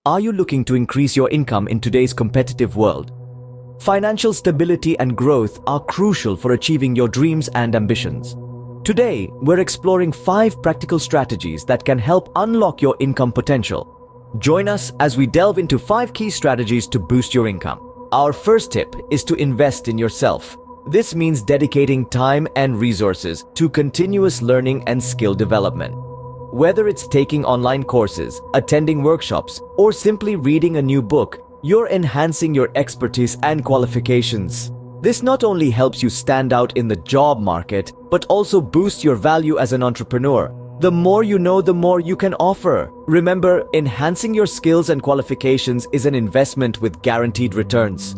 Are you looking to increase your income in today's competitive world? Financial stability and growth are crucial for achieving your dreams and ambitions. Today, we're exploring 5 practical strategies that can help unlock your income potential. Join us as we delve into 5 key strategies to boost your income. Our first tip is to invest in yourself. This means dedicating time and resources to continuous learning and skill development. Whether it's taking online courses, attending workshops, or simply reading a new book, you're enhancing your expertise and qualifications. This not only helps you stand out in the job market, but also boosts your value as an entrepreneur. The more you know, the more you can offer. Remember, enhancing your skills and qualifications is an investment with guaranteed returns.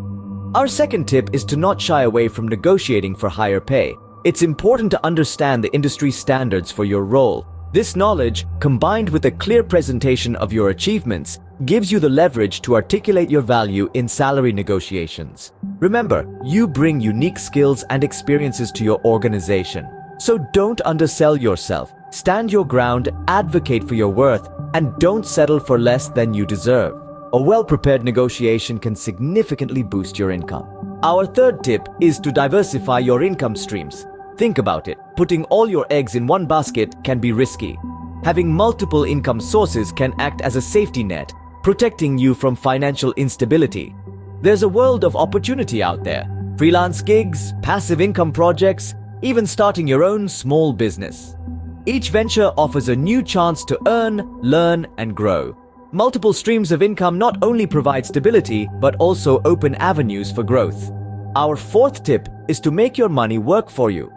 Our second tip is to not shy away from negotiating for higher pay. It's important to understand the industry standards for your role. This knowledge, combined with a clear presentation of your achievements, gives you the leverage to articulate your value in salary negotiations. Remember, you bring unique skills and experiences to your organization. So don't undersell yourself. Stand your ground, advocate for your worth, and don't settle for less than you deserve. A well-prepared negotiation can significantly boost your income. Our third tip is to diversify your income streams. Think about it. Putting all your eggs in one basket can be risky. Having multiple income sources can act as a safety net, protecting you from financial instability. There's a world of opportunity out there. Freelance gigs, passive income projects, even starting your own small business. Each venture offers a new chance to earn, learn, and grow. Multiple streams of income not only provide stability, but also open avenues for growth. Our fourth tip is to make your money work for you.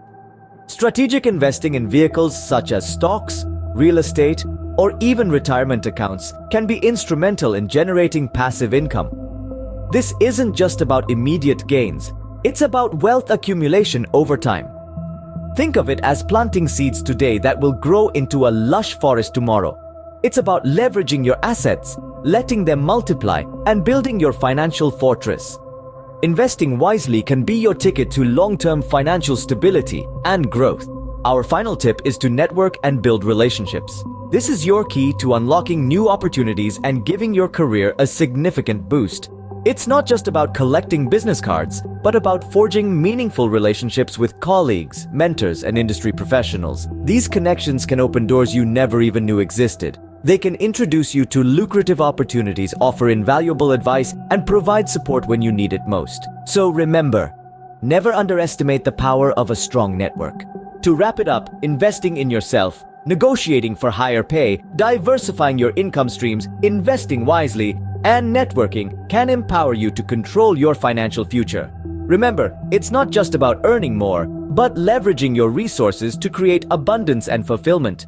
Strategic investing in vehicles such as stocks, real estate, or even retirement accounts can be instrumental in generating passive income. This isn't just about immediate gains, it's about wealth accumulation over time. Think of it as planting seeds today that will grow into a lush forest tomorrow. It's about leveraging your assets, letting them multiply, and building your financial fortress. Investing wisely can be your ticket to long-term financial stability and growth. Our final tip is to network and build relationships. This is your key to unlocking new opportunities and giving your career a significant boost. It's not just about collecting business cards, but about forging meaningful relationships with colleagues, mentors, and industry professionals. These connections can open doors you never even knew existed. They can introduce you to lucrative opportunities, offer invaluable advice, and provide support when you need it most. So remember, never underestimate the power of a strong network. To wrap it up, investing in yourself, negotiating for higher pay, diversifying your income streams, investing wisely, and networking can empower you to control your financial future. Remember, it's not just about earning more, but leveraging your resources to create abundance and fulfillment.